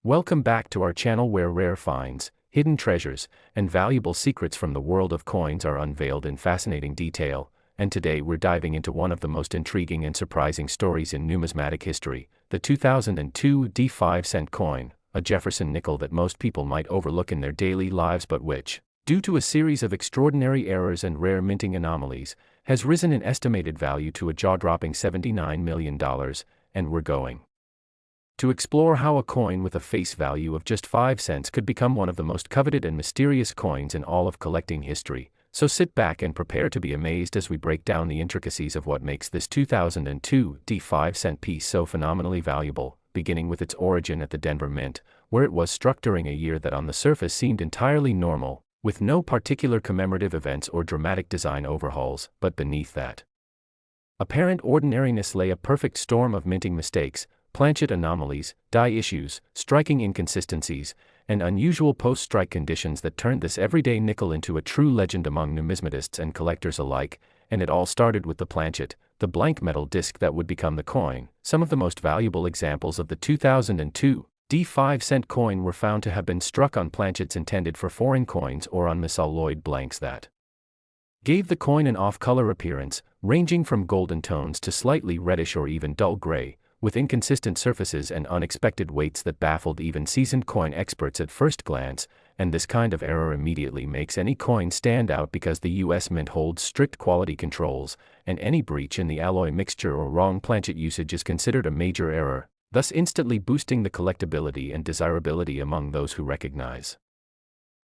Welcome back to our channel where rare finds, hidden treasures, and valuable secrets from the world of coins are unveiled in fascinating detail, and today we're diving into one of the most intriguing and surprising stories in numismatic history, the 2002 D 5-cent coin, a Jefferson nickel that most people might overlook in their daily lives but which, due to a series of extraordinary errors and rare minting anomalies, has risen in estimated value to a jaw-dropping $79 million, and we're going to explore how a coin with a face value of just 5 cents could become one of the most coveted and mysterious coins in all of collecting history. So sit back and prepare to be amazed as we break down the intricacies of what makes this 2002 D 5-cent piece so phenomenally valuable, beginning with its origin at the Denver Mint, where it was struck during a year that on the surface seemed entirely normal, with no particular commemorative events or dramatic design overhauls, but beneath that apparent ordinariness lay a perfect storm of minting mistakes, planchet anomalies, die issues, striking inconsistencies, and unusual post-strike conditions that turned this everyday nickel into a true legend among numismatists and collectors alike. And it all started with the planchet, the blank metal disc that would become the coin. Some of the most valuable examples of the 2002 D 5-cent coin were found to have been struck on planchets intended for foreign coins or on misalloyed blanks that gave the coin an off-color appearance, ranging from golden tones to slightly reddish or even dull gray, with inconsistent surfaces and unexpected weights that baffled even seasoned coin experts at first glance. And this kind of error immediately makes any coin stand out because the US Mint holds strict quality controls, and any breach in the alloy mixture or wrong planchet usage is considered a major error, thus instantly boosting the collectability and desirability among those who recognize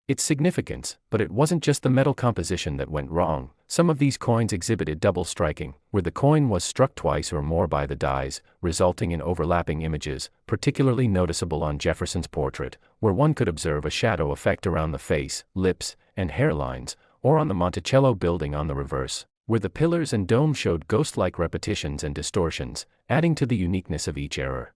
its significance. But it wasn't just the metal composition that went wrong. Some of these coins exhibited double striking, where the coin was struck twice or more by the dies, resulting in overlapping images, particularly noticeable on Jefferson's portrait, where one could observe a shadow effect around the face, lips, and hairlines, or on the Monticello building on the reverse, where the pillars and dome showed ghost-like repetitions and distortions, adding to the uniqueness of each error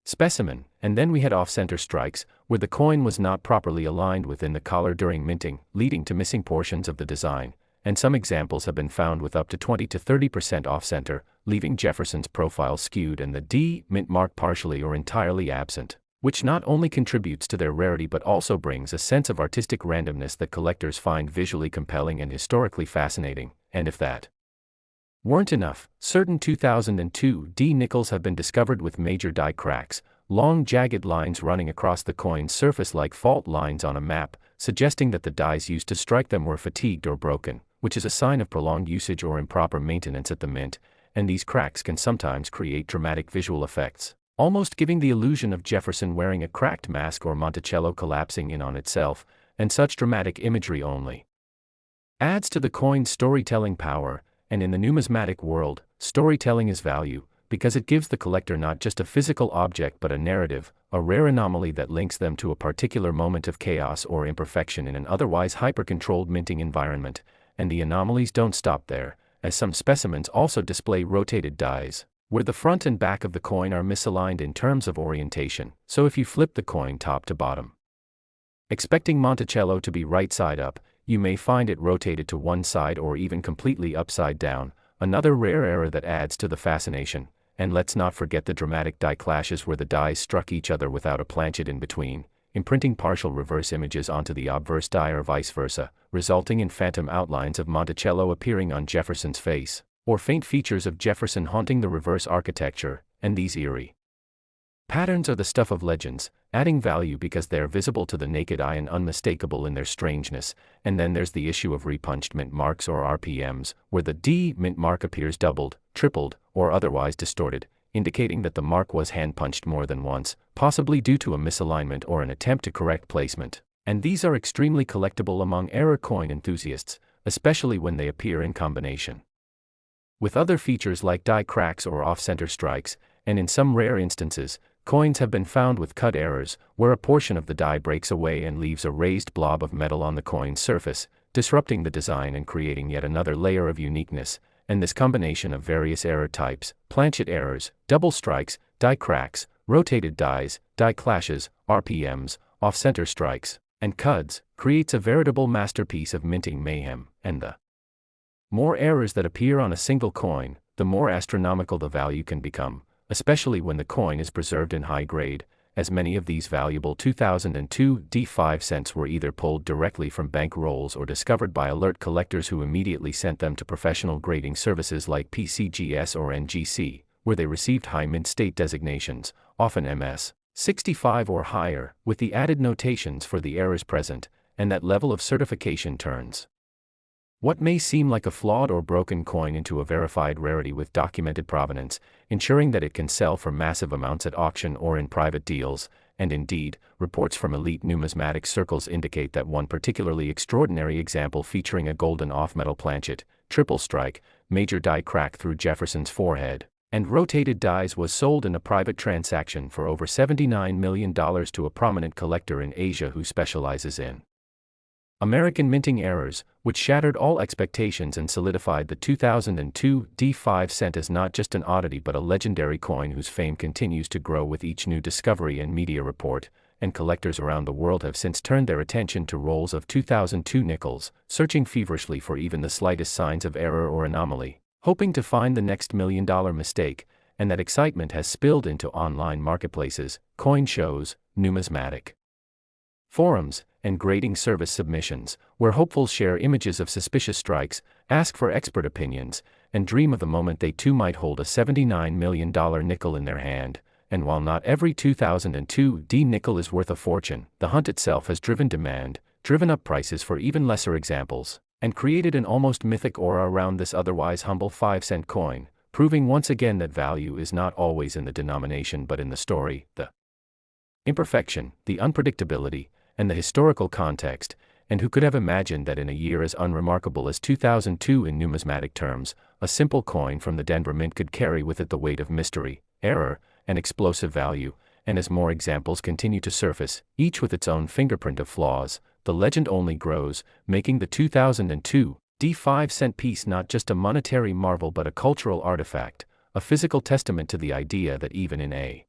specimen. And then we had off-center strikes, where the coin was not properly aligned within the collar during minting, leading to missing portions of the design, and some examples have been found with up to 20 to 30% off-center, leaving Jefferson's profile skewed and the D mint mark partially or entirely absent, which not only contributes to their rarity but also brings a sense of artistic randomness that collectors find visually compelling and historically fascinating. And if that weren't enough, certain 2002 D nickels have been discovered with major die cracks, long jagged lines running across the coin's surface like fault lines on a map, suggesting that the dies used to strike them were fatigued or broken, which is a sign of prolonged usage or improper maintenance at the mint. And these cracks can sometimes create dramatic visual effects, almost giving the illusion of Jefferson wearing a cracked mask or Monticello collapsing in on itself, and such dramatic imagery only adds to the coin's storytelling power. And in the numismatic world, storytelling is value, because it gives the collector not just a physical object but a narrative, a rare anomaly that links them to a particular moment of chaos or imperfection in an otherwise hyper-controlled minting environment. And the anomalies don't stop there, as some specimens also display rotated dies, where the front and back of the coin are misaligned in terms of orientation. So if you flip the coin top to bottom, expecting Monticello to be right side up, you may find it rotated to one side or even completely upside down, another rare error that adds to the fascination. And let's not forget the dramatic die clashes where the dies struck each other without a planchet in between, imprinting partial reverse images onto the obverse die or vice versa, resulting in phantom outlines of Monticello appearing on Jefferson's face, or faint features of Jefferson haunting the reverse architecture. And these eerie patterns are the stuff of legends, adding value because they are visible to the naked eye and unmistakable in their strangeness. And then there's the issue of repunched mint marks or RPMs, where the D mint mark appears doubled, tripled, or otherwise distorted, indicating that the mark was hand-punched more than once, possibly due to a misalignment or an attempt to correct placement. And these are extremely collectible among error coin enthusiasts, especially when they appear in combination with other features like die cracks or off-center strikes. And in some rare instances, coins have been found with cut errors, where a portion of the die breaks away and leaves a raised blob of metal on the coin's surface, disrupting the design and creating yet another layer of uniqueness. And this combination of various error types, planchet errors, double strikes, die cracks, rotated dies, die clashes, RPMs, off-center strikes, and cuts, creates a veritable masterpiece of minting mayhem. And the more errors that appear on a single coin, the more astronomical the value can become, especially when the coin is preserved in high grade, as many of these valuable 2002 D5 cents were either pulled directly from bank rolls or discovered by alert collectors who immediately sent them to professional grading services like PCGS or NGC, where they received high mint state designations, often MS 65 or higher, with the added notations for the errors present, and that level of certification turns what may seem like a flawed or broken coin into a verified rarity with documented provenance, ensuring that it can sell for massive amounts at auction or in private deals, and indeed, reports from elite numismatic circles indicate that one particularly extraordinary example featuring a golden off-metal planchet, triple strike, major die crack through Jefferson's forehead, and rotated dies was sold in a private transaction for over $79 million to a prominent collector in Asia who specializes in American minting errors, which shattered all expectations and solidified the 2002 D5 cent as not just an oddity but a legendary coin whose fame continues to grow with each new discovery and media report, and collectors around the world have since turned their attention to rolls of 2002 nickels, searching feverishly for even the slightest signs of error or anomaly, hoping to find the next million-dollar mistake, and that excitement has spilled into online marketplaces, coin shows, numismatic forums, and grading service submissions, where hopefuls share images of suspicious strikes, ask for expert opinions, and dream of the moment they too might hold a $79 million nickel in their hand. And while not every 2002 D nickel is worth a fortune, the hunt itself has driven demand, driven up prices for even lesser examples, and created an almost mythic aura around this otherwise humble 5-cent coin, proving once again that value is not always in the denomination but in the story, the imperfection, the unpredictability, and the historical context, and who could have imagined that in a year as unremarkable as 2002 in numismatic terms, a simple coin from the Denver Mint could carry with it the weight of mystery, error, and explosive value, and as more examples continue to surface, each with its own fingerprint of flaws, the legend only grows, making the 2002 D5 cent piece not just a monetary marvel but a cultural artifact, a physical testament to the idea that even in a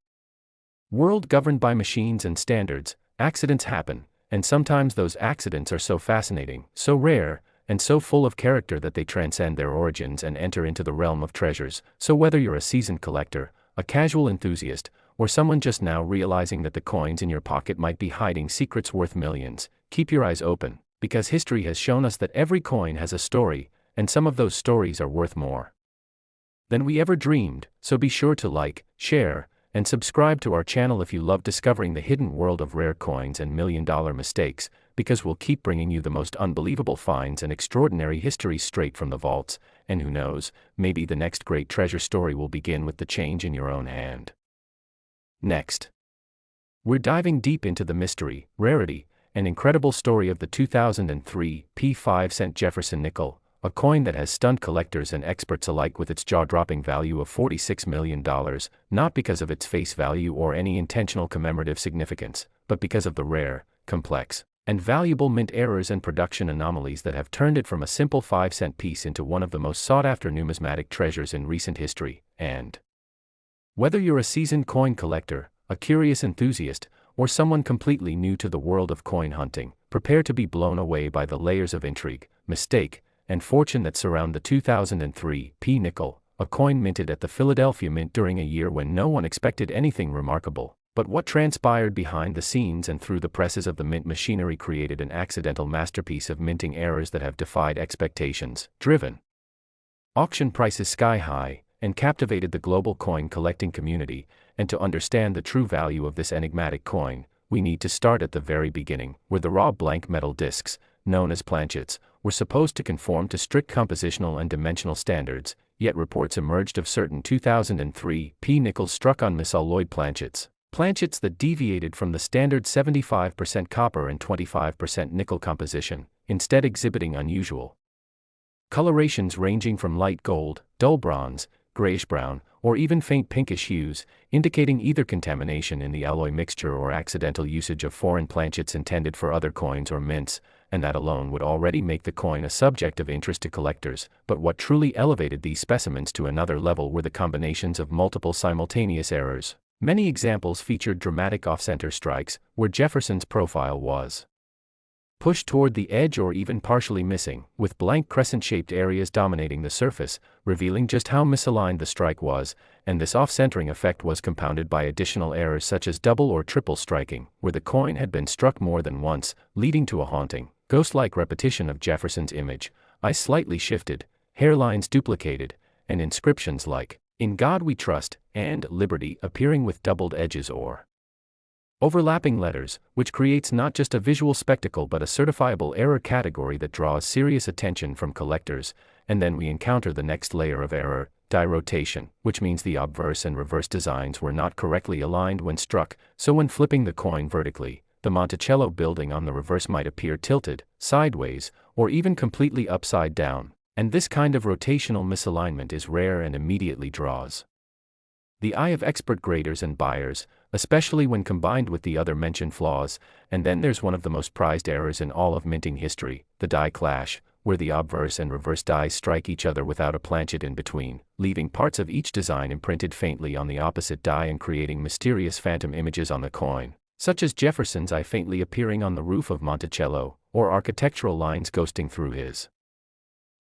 world governed by machines and standards, accidents happen, and sometimes those accidents are so fascinating, so rare, and so full of character that they transcend their origins and enter into the realm of treasures. So whether you're a seasoned collector, a casual enthusiast, or someone just now realizing that the coins in your pocket might be hiding secrets worth millions, keep your eyes open, because history has shown us that every coin has a story, and some of those stories are worth more than we ever dreamed. So be sure to like, share, and subscribe to our channel if you love discovering the hidden world of rare coins and million-dollar mistakes, because we'll keep bringing you the most unbelievable finds and extraordinary histories straight from the vaults, and who knows, maybe the next great treasure story will begin with the change in your own hand. Next, we're diving deep into the mystery, rarity, and incredible story of the 2003 P5 cent Jefferson nickel, a coin that has stunned collectors and experts alike with its jaw-dropping value of $46 million, not because of its face value or any intentional commemorative significance, but because of the rare, complex, and valuable mint errors and production anomalies that have turned it from a simple 5-cent piece into one of the most sought-after numismatic treasures in recent history. And whether you're a seasoned coin collector, a curious enthusiast, or someone completely new to the world of coin hunting, prepare to be blown away by the layers of intrigue, mistake, and fortune that surround the 2003 P nickel, a coin minted at the Philadelphia Mint during a year when no one expected anything remarkable. But what transpired behind the scenes and through the presses of the mint machinery created an accidental masterpiece of minting errors that have defied expectations, driven auction prices sky high, and captivated the global coin collecting community. And to understand the true value of this enigmatic coin, we need to start at the very beginning, where the raw blank metal discs, known as planchets, were supposed to conform to strict compositional and dimensional standards, yet reports emerged of certain 2003 P nickels struck on misalloyed planchets that deviated from the standard 75% copper and 25% nickel composition, instead exhibiting unusual colorations ranging from light gold, dull bronze, grayish-brown, or even faint pinkish hues, indicating either contamination in the alloy mixture or accidental usage of foreign planchets intended for other coins or mints, and that alone would already make the coin a subject of interest to collectors. But what truly elevated these specimens to another level were the combinations of multiple simultaneous errors. Many examples featured dramatic off-center strikes, where Jefferson's profile was pushed toward the edge or even partially missing, with blank crescent-shaped areas dominating the surface, revealing just how misaligned the strike was, and this off-centering effect was compounded by additional errors such as double or triple striking, where the coin had been struck more than once, leading to a haunting, ghost-like repetition of Jefferson's image, eyes slightly shifted, hairlines duplicated, and inscriptions like, "In God We Trust," and "Liberty" appearing with doubled edges or overlapping letters, which creates not just a visual spectacle but a certifiable error category that draws serious attention from collectors. And then we encounter the next layer of error, die rotation, which means the obverse and reverse designs were not correctly aligned when struck, so when flipping the coin vertically, the Monticello building on the reverse might appear tilted, sideways, or even completely upside down, and this kind of rotational misalignment is rare and immediately draws the eye of expert graders and buyers, especially when combined with the other mentioned flaws. And then there's one of the most prized errors in all of minting history, the die clash, where the obverse and reverse dies strike each other without a planchet in between, leaving parts of each design imprinted faintly on the opposite die and creating mysterious phantom images on the coin, such as Jefferson's eye faintly appearing on the roof of Monticello, or architectural lines ghosting through his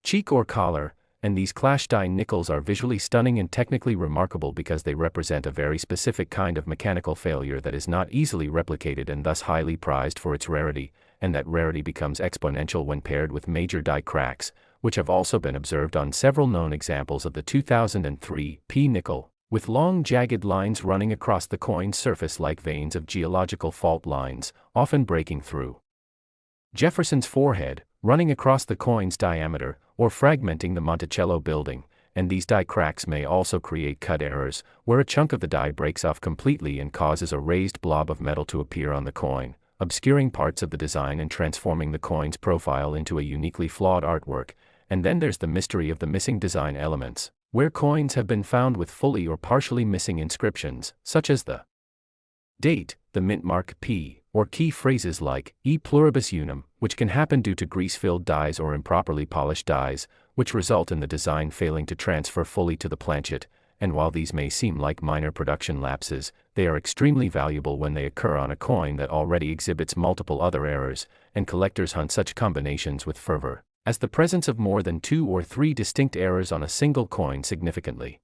cheek or collar. And these clash die nickels are visually stunning and technically remarkable because they represent a very specific kind of mechanical failure that is not easily replicated and thus highly prized for its rarity, and that rarity becomes exponential when paired with major die cracks, which have also been observed on several known examples of the 2003 P nickel, with long jagged lines running across the coin's surface like veins of geological fault lines, often breaking through Jefferson's forehead, running across the coin's diameter, or fragmenting the Monticello building. And these die cracks may also create cut errors, where a chunk of the die breaks off completely and causes a raised blob of metal to appear on the coin, obscuring parts of the design and transforming the coin's profile into a uniquely flawed artwork. And then there's the mystery of the missing design elements, where coins have been found with fully or partially missing inscriptions, such as the date, the mintmark P, or key phrases like E pluribus unum, which can happen due to grease-filled dies or improperly polished dies, which result in the design failing to transfer fully to the planchet. And while these may seem like minor production lapses, they are extremely valuable when they occur on a coin that already exhibits multiple other errors, and collectors hunt such combinations with fervor, as the presence of more than 2 or 3 distinct errors on a single coin significantly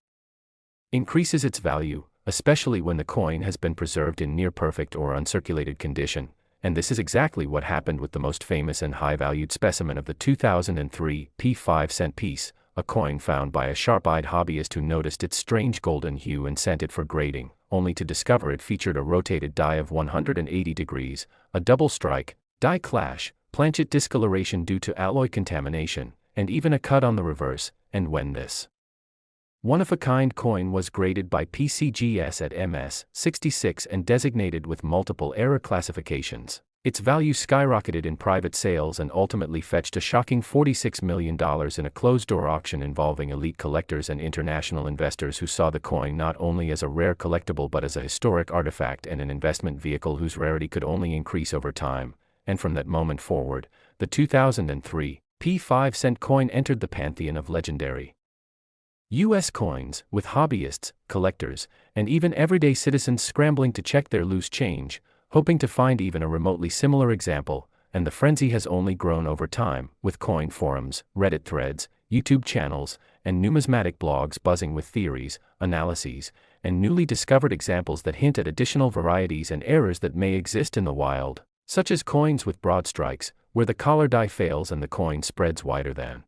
increases its value, especially when the coin has been preserved in near-perfect or uncirculated condition. And this is exactly what happened with the most famous and high-valued specimen of the 2003 P5-cent piece, a coin found by a sharp-eyed hobbyist who noticed its strange golden hue and sent it for grading, only to discover it featured a rotated die of 180 degrees, a double strike, die clash, planchet discoloration due to alloy contamination, and even a cut on the reverse. And when this one-of-a-kind coin was graded by PCGS at MS 66 and designated with multiple error classifications, its value skyrocketed in private sales and ultimately fetched a shocking $46 million in a closed-door auction involving elite collectors and international investors who saw the coin not only as a rare collectible but as a historic artifact and an investment vehicle whose rarity could only increase over time. And from that moment forward, the 2003 P5-cent coin entered the pantheon of legendary U.S. coins, with hobbyists, collectors, and even everyday citizens scrambling to check their loose change, hoping to find even a remotely similar example. And the frenzy has only grown over time, with coin forums, Reddit threads, YouTube channels, and numismatic blogs buzzing with theories, analyses, and newly discovered examples that hint at additional varieties and errors that may exist in the wild, such as coins with broad strikes, where the collar die fails and the coin spreads wider than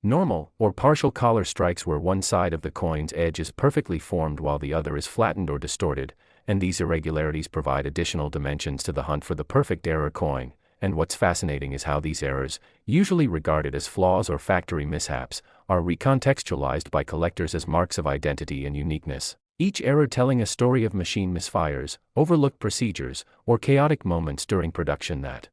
normal, or partial collar strikes where one side of the coin's edge is perfectly formed while the other is flattened or distorted. And these irregularities provide additional dimensions to the hunt for the perfect error coin. And what's fascinating is how these errors, usually regarded as flaws or factory mishaps, are recontextualized by collectors as marks of identity and uniqueness, each error telling a story of machine misfires, overlooked procedures, or chaotic moments during production that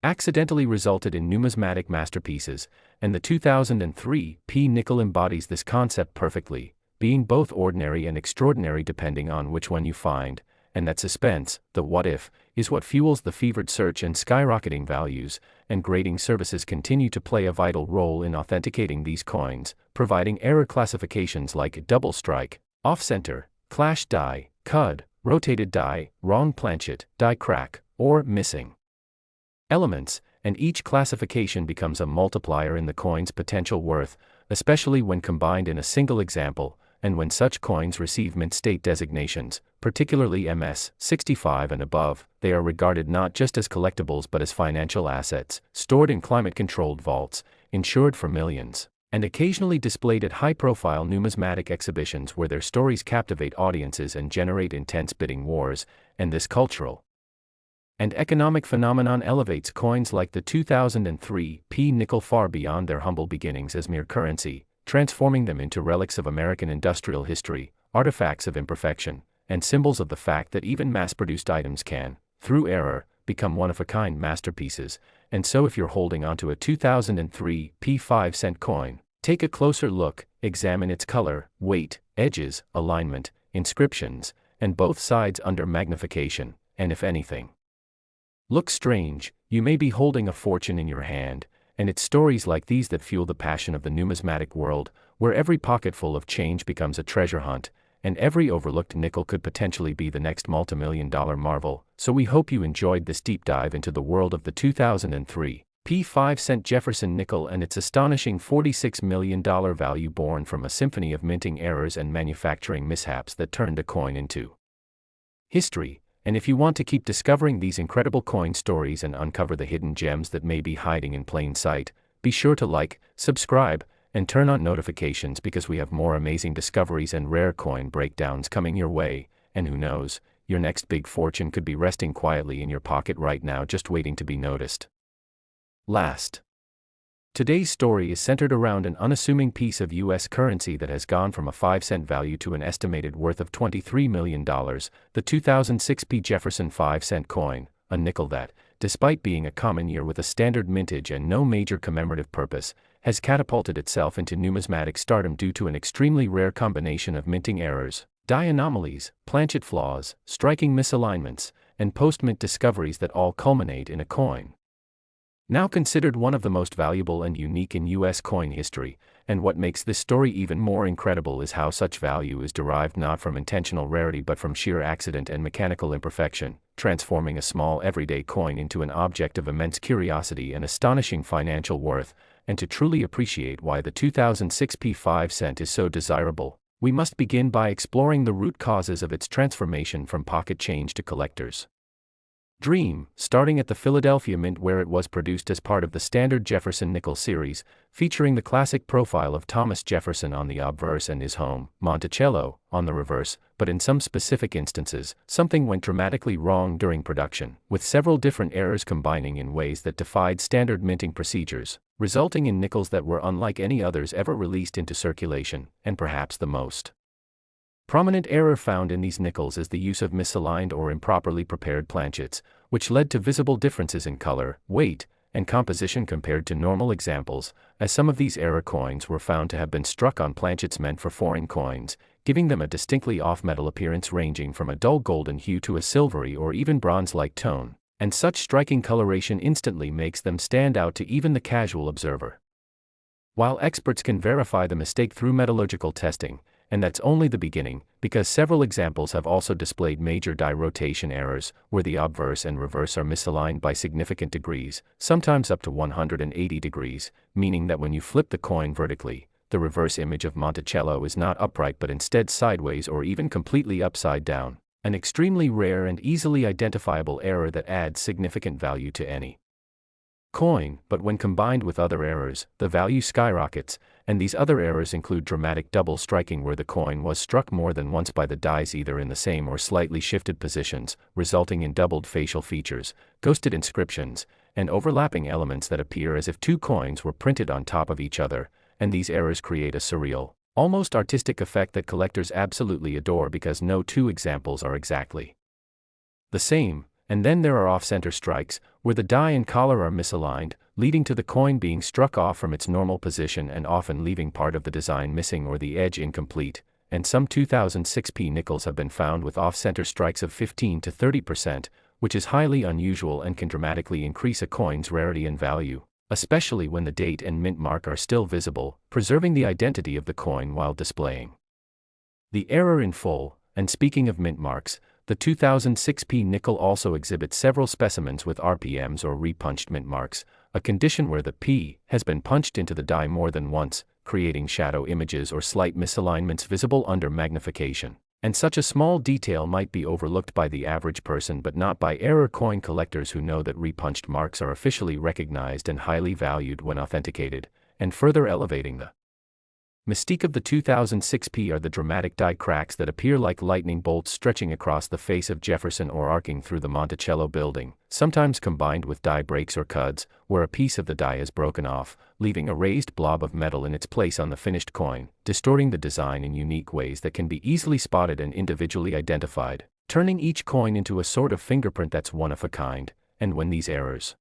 accidentally resulted in numismatic masterpieces. And the 2003 P nickel embodies this concept perfectly, being both ordinary and extraordinary depending on which one you find. And that suspense, the what if, is what fuels the fevered search and skyrocketing values. And grading services continue to play a vital role in authenticating these coins, providing error classifications like double strike, off-center, clash die, cud, rotated die, wrong planchet, die crack, or missing. elements, and each classification becomes a multiplier in the coin's potential worth, especially when combined in a single example, and when such coins receive mint state designations, particularly MS-65 and above, they are regarded not just as collectibles but as financial assets, stored in climate-controlled vaults, insured for millions, and occasionally displayed at high-profile numismatic exhibitions where their stories captivate audiences and generate intense bidding wars, and this cultural and economic phenomenon elevates coins like the 2003 P nickel far beyond their humble beginnings as mere currency, transforming them into relics of American industrial history, artifacts of imperfection, and symbols of the fact that even mass-produced items can, through error, become one-of-a-kind masterpieces. And so if you're holding onto a 2003 P 5-cent coin, take a closer look, examine its color, weight, edges, alignment, inscriptions, and both sides under magnification, and if anything looks strange, you may be holding a fortune in your hand, and it's stories like these that fuel the passion of the numismatic world, where every pocketful of change becomes a treasure hunt, and every overlooked nickel could potentially be the next multimillion-dollar marvel. So we hope you enjoyed this deep dive into the world of the 2003 P 5-cent Jefferson nickel and its astonishing $46 million value born from a symphony of minting errors and manufacturing mishaps that turned the coin into history. And if you want to keep discovering these incredible coin stories and uncover the hidden gems that may be hiding in plain sight, be sure to like, subscribe, and turn on notifications because we have more amazing discoveries and rare coin breakdowns coming your way, and who knows, your next big fortune could be resting quietly in your pocket right now just waiting to be noticed. Today's story is centered around an unassuming piece of U.S. currency that has gone from a 5-cent value to an estimated worth of $23 million, the 2006 P. Jefferson 5-cent coin, a nickel that, despite being a common year with a standard mintage and no major commemorative purpose, has catapulted itself into numismatic stardom due to an extremely rare combination of minting errors, die anomalies, planchet flaws, striking misalignments, and post-mint discoveries that all culminate in a coin now considered one of the most valuable and unique in U.S. coin history. And what makes this story even more incredible is how such value is derived not from intentional rarity but from sheer accident and mechanical imperfection, transforming a small everyday coin into an object of immense curiosity and astonishing financial worth. And to truly appreciate why the 2006 P 5-cent is so desirable, we must begin by exploring the root causes of its transformation from pocket change to collector's dream, starting at the Philadelphia Mint where it was produced as part of the standard Jefferson nickel series, featuring the classic profile of Thomas Jefferson on the obverse and his home, Monticello, on the reverse. But in some specific instances, something went dramatically wrong during production, with several different errors combining in ways that defied standard minting procedures, resulting in nickels that were unlike any others ever released into circulation. And perhaps the most prominent error found in these nickels is the use of misaligned or improperly prepared planchets, which led to visible differences in color, weight, and composition compared to normal examples, as some of these error coins were found to have been struck on planchets meant for foreign coins, giving them a distinctly off-metal appearance ranging from a dull golden hue to a silvery or even bronze-like tone, and such striking coloration instantly makes them stand out to even the casual observer. While experts can verify the mistake through metallurgical testing, and that's only the beginning, because several examples have also displayed major die rotation errors, where the obverse and reverse are misaligned by significant degrees, sometimes up to 180 degrees, meaning that when you flip the coin vertically, the reverse image of Monticello is not upright but instead sideways or even completely upside down, an extremely rare and easily identifiable error that adds significant value to any coin. But when combined with other errors, the value skyrockets, and these other errors include dramatic double striking where the coin was struck more than once by the dies either in the same or slightly shifted positions, resulting in doubled facial features, ghosted inscriptions, and overlapping elements that appear as if two coins were printed on top of each other, and these errors create a surreal, almost artistic effect that collectors absolutely adore because no two examples are exactly the same. And then there are off-center strikes, where the die and collar are misaligned, leading to the coin being struck off from its normal position and often leaving part of the design missing or the edge incomplete. And some 2006 P nickels have been found with off-center strikes of 15 to 30%, which is highly unusual and can dramatically increase a coin's rarity and value, especially when the date and mint mark are still visible, preserving the identity of the coin while displaying the error in full. And speaking of mint marks, The 2006 nickel also exhibits several specimens with RPMs or repunched mint marks, a condition where the P has been punched into the die more than once, creating shadow images or slight misalignments visible under magnification. And such a small detail might be overlooked by the average person but not by error coin collectors who know that repunched marks are officially recognized and highly valued when authenticated, and further elevating the mystique of the 2006 are the dramatic die cracks that appear like lightning bolts stretching across the face of Jefferson or arcing through the Monticello building, sometimes combined with die breaks or cuds, where a piece of the die is broken off, leaving a raised blob of metal in its place on the finished coin, distorting the design in unique ways that can be easily spotted and individually identified, turning each coin into a sort of fingerprint that's one of a kind. And when these errors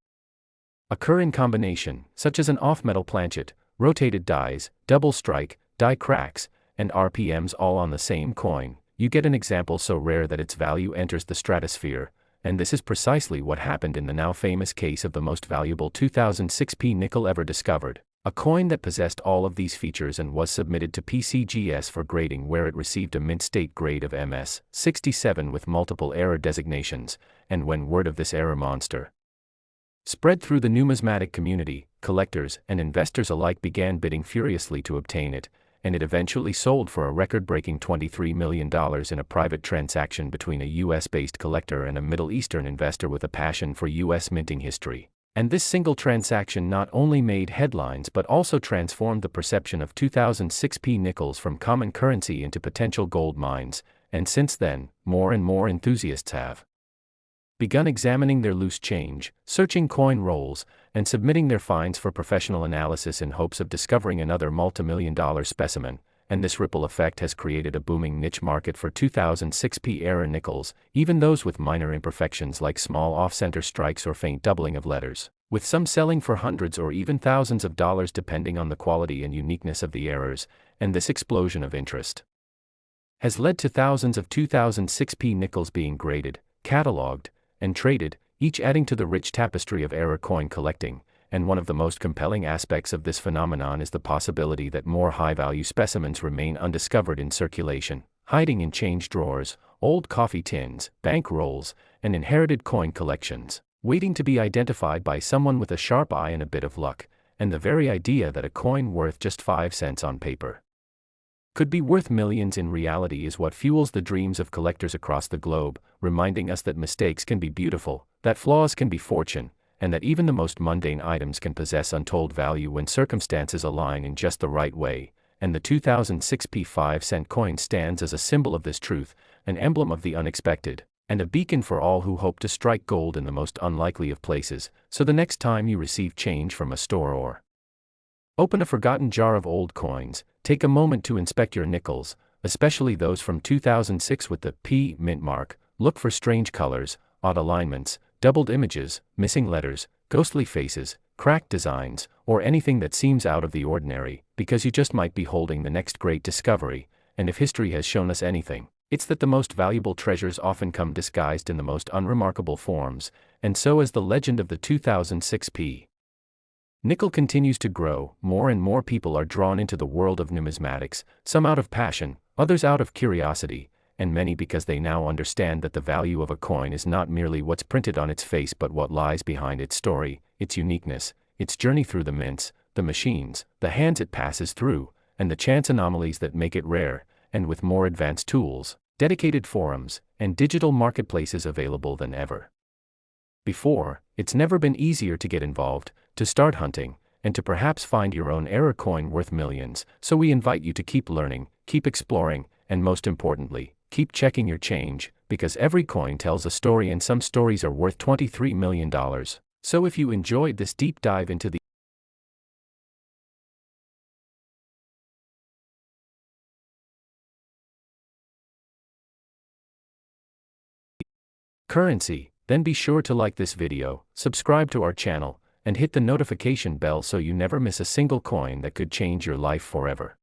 occur in combination, such as an off-metal planchet, rotated dies, double strike, die cracks, and RPMs all on the same coin, you get an example so rare that its value enters the stratosphere, and this is precisely what happened in the now famous case of the most valuable 2006 nickel ever discovered, a coin that possessed all of these features and was submitted to PCGS for grading, where it received a mint state grade of MS 67 with multiple error designations, and when word of this error monster spread through the numismatic community, collectors and investors alike began bidding furiously to obtain it, and it eventually sold for a record-breaking $23 million in a private transaction between a US-based collector and a Middle Eastern investor with a passion for US minting history. And this single transaction not only made headlines but also transformed the perception of 2006 nickels from common currency into potential gold mines, and since then, more and more enthusiasts have begun examining their loose change, searching coin rolls, and submitting their finds for professional analysis in hopes of discovering another multimillion-dollar specimen, and this ripple effect has created a booming niche market for 2006 error nickels, even those with minor imperfections like small off-center strikes or faint doubling of letters, with some selling for hundreds or even thousands of dollars depending on the quality and uniqueness of the errors, and this explosion of interest has led to thousands of 2006 nickels being graded, cataloged, and traded, each adding to the rich tapestry of error coin collecting, and one of the most compelling aspects of this phenomenon is the possibility that more high-value specimens remain undiscovered in circulation, hiding in change drawers, old coffee tins, bank rolls, and inherited coin collections, waiting to be identified by someone with a sharp eye and a bit of luck, and the very idea that a coin worth just 5 cents on paper could be worth millions in reality is what fuels the dreams of collectors across the globe, reminding us that mistakes can be beautiful, that flaws can be fortune, and that even the most mundane items can possess untold value when circumstances align in just the right way, and the 2006 5-cent coin stands as a symbol of this truth, an emblem of the unexpected, and a beacon for all who hope to strike gold in the most unlikely of places. So the next time you receive change from a store or open a forgotten jar of old coins, take a moment to inspect your nickels, especially those from 2006 with the P mint mark. Look for strange colors, odd alignments, doubled images, missing letters, ghostly faces, cracked designs, or anything that seems out of the ordinary, because you just might be holding the next great discovery, and if history has shown us anything, it's that the most valuable treasures often come disguised in the most unremarkable forms, and so as the legend of the 2006 nickel continues to grow, more and more people are drawn into the world of numismatics, some out of passion, others out of curiosity, and many because they now understand that the value of a coin is not merely what's printed on its face but what lies behind its story, its uniqueness, its journey through the mints, the machines, the hands it passes through, and the chance anomalies that make it rare. And with more advanced tools, dedicated forums, and digital marketplaces available than ever before, it's never been easier to get involved, to start hunting, and to perhaps find your own error coin worth millions. So we invite you to keep learning, keep exploring, and most importantly, keep checking your change, because every coin tells a story and some stories are worth $23 million. So if you enjoyed this deep dive into the currency, then be sure to like this video, subscribe to our channel, and hit the notification bell so you never miss a single coin that could change your life forever.